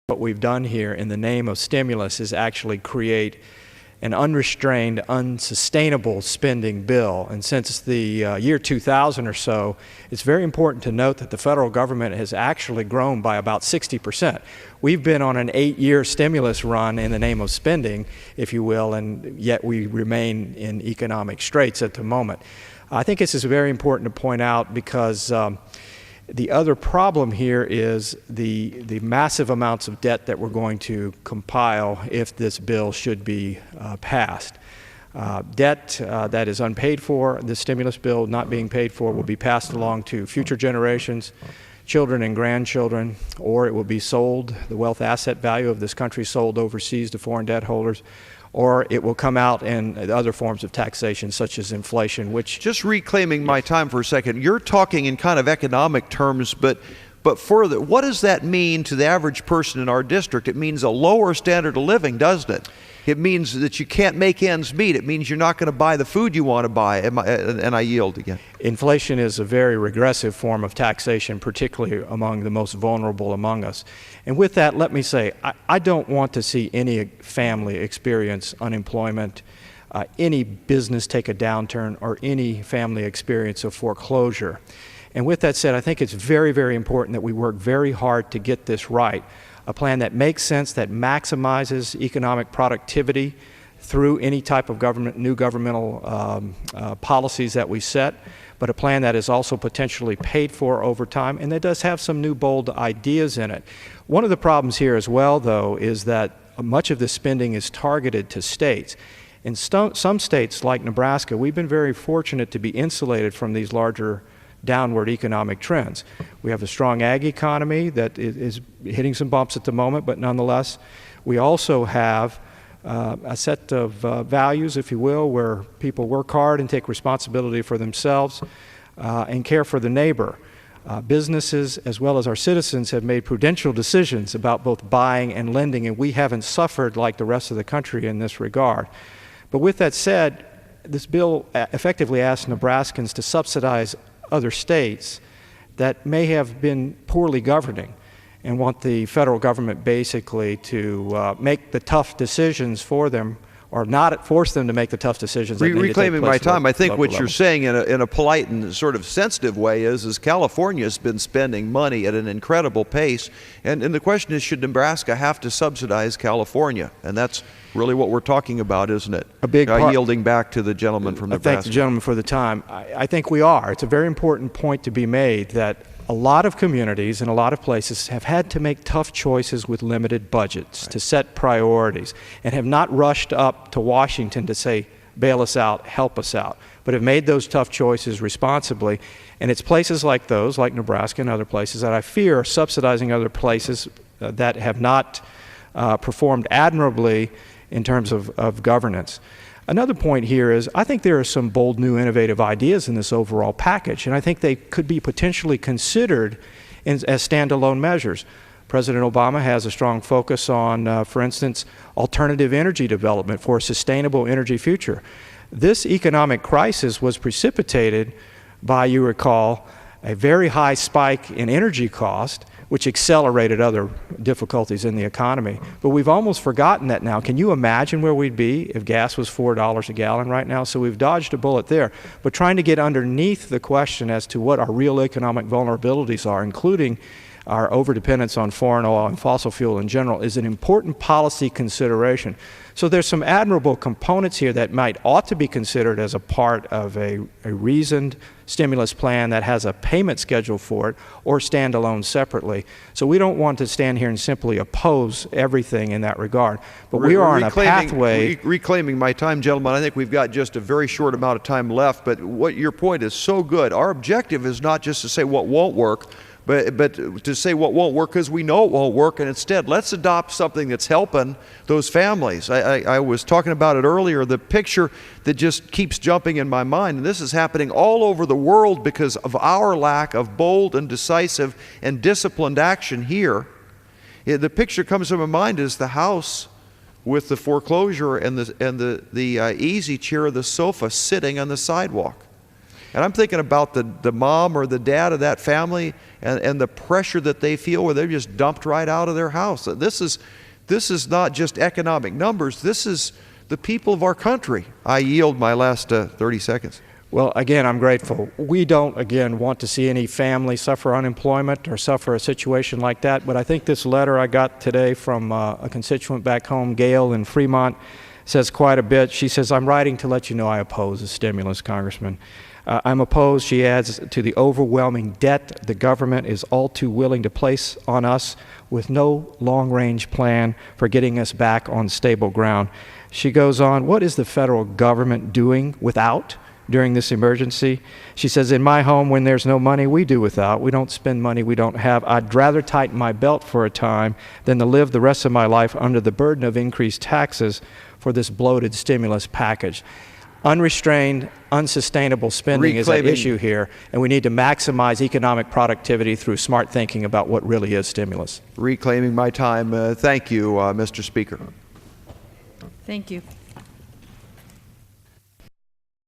What we've done here in the name of stimulus is actually create an unrestrained, unsustainable spending bill. And since the year 2000 or so, it's very important to note that the federal government has actually grown by about 60%. We've been on an 8-year stimulus run in the name of spending, if you will, and yet we remain in economic straits at the moment. I think this is very important to point out because the other problem here is the massive amounts of debt that we're going to compile if this bill should be passed. Debt that is unpaid for, the stimulus bill not being paid for, will be passed along to future generations, children and grandchildren, or it will be sold, the wealth asset value of this country sold overseas to foreign debt holders, or it will come out in other forms of taxation such as inflation, which... Just reclaiming my time for a second, you're talking in kind of economic terms, but further, what does that mean to the average person in our district? It means a lower standard of living, doesn't it? It means that you can't make ends meet. It means you're not going to buy the food you want to buy. And I yield again. Inflation is a very regressive form of taxation, particularly among the most vulnerable among us. And with that, let me say, I don't want to see any family experience unemployment, any business take a downturn, or any family experience a foreclosure. And with that said, I think it's very, very important that we work very hard to get this right. A plan that makes sense, that maximizes economic productivity through any type of new governmental policies that we set, but a plan that is also potentially paid for over time, and that does have some new bold ideas in it. One of the problems here as well, though, is that much of the spending is targeted to states. In some states, like Nebraska, we've been very fortunate to be insulated from these larger downward economic trends. We have a strong ag economy that is hitting some bumps at the moment, but nonetheless, we also have a set of values, if you will, where people work hard and take responsibility for themselves and care for the neighbor. Businesses as well as our citizens have made prudential decisions about both buying and lending, and we haven't suffered like the rest of the country in this regard. But with that said, this bill effectively asks Nebraskans to subsidize other states that may have been poorly governing and want the federal government basically to make the tough decisions for them, or not force them to make the tough decisions. Reclaiming my time, I think what you're saying in a polite and sort of sensitive way is California's been spending money at an incredible pace, and the question is, should Nebraska have to subsidize California? And that's really what we're talking about, isn't it? A big part. Yielding back to the gentleman from Nebraska. I thank the gentleman for the time. I think we are. It's a very important point to be made that a lot of communities and a lot of places have had to make tough choices with limited budgets to set priorities, and have not rushed up to Washington to say, bail us out, help us out, but have made those tough choices responsibly. And it's places like those, like Nebraska and other places, that I fear are subsidizing other places that have not performed admirably in terms of governance. Another point here is I think there are some bold, new, innovative ideas in this overall package, and I think they could be potentially considered as standalone measures. President Obama has a strong focus on, for instance, alternative energy development for a sustainable energy future. This economic crisis was precipitated by, you recall, a very high spike in energy cost, which accelerated other difficulties in the economy. But we've almost forgotten that now. Can you imagine where we'd be if gas was $4 a gallon right now? So we've dodged a bullet there. But trying to get underneath the question as to what our real economic vulnerabilities are, including our overdependence on foreign oil and fossil fuel in general, is an important policy consideration. So there's some admirable components here that ought to be considered as a part of a reasoned stimulus plan that has a payment schedule for it, or stand alone separately. So we don't want to stand here and simply oppose everything in that regard. But we are on a pathway. Reclaiming my time, gentlemen, I think we've got just a very short amount of time left, but your point is so good. Our objective is not just to say what won't work, but to say what won't work because we know it won't work, and instead let's adopt something that's helping those families. I was talking about it earlier, the picture that just keeps jumping in my mind, and this is happening all over the world because of our lack of bold and decisive and disciplined action here. The picture comes to my mind is the house with the foreclosure and the easy chair or the sofa sitting on the sidewalk. And I'm thinking about the mom or the dad of that family and the pressure that they feel where they're just dumped right out of their house. This is not just economic numbers. This is the people of our country. I yield my last 30 seconds. Well, again, I'm grateful. We don't, again, want to see any family suffer unemployment or suffer a situation like that, but I think this letter I got today from a constituent back home, Gail in Fremont, says quite a bit. She says, I'm writing to let you know I oppose the stimulus, Congressman. I'm opposed, she adds, to the overwhelming debt the government is all too willing to place on us with no long-range plan for getting us back on stable ground. She goes on, what is the federal government doing without during this emergency? She says, in my home, when there's no money, we do without. We don't spend money we don't have. I'd rather tighten my belt for a time than to live the rest of my life under the burden of increased taxes for this bloated stimulus package. Unrestrained, unsustainable spending is at issue here, and we need to maximize economic productivity through smart thinking about what really is stimulus. Reclaiming my time. Thank you, Mr. Speaker. Thank you.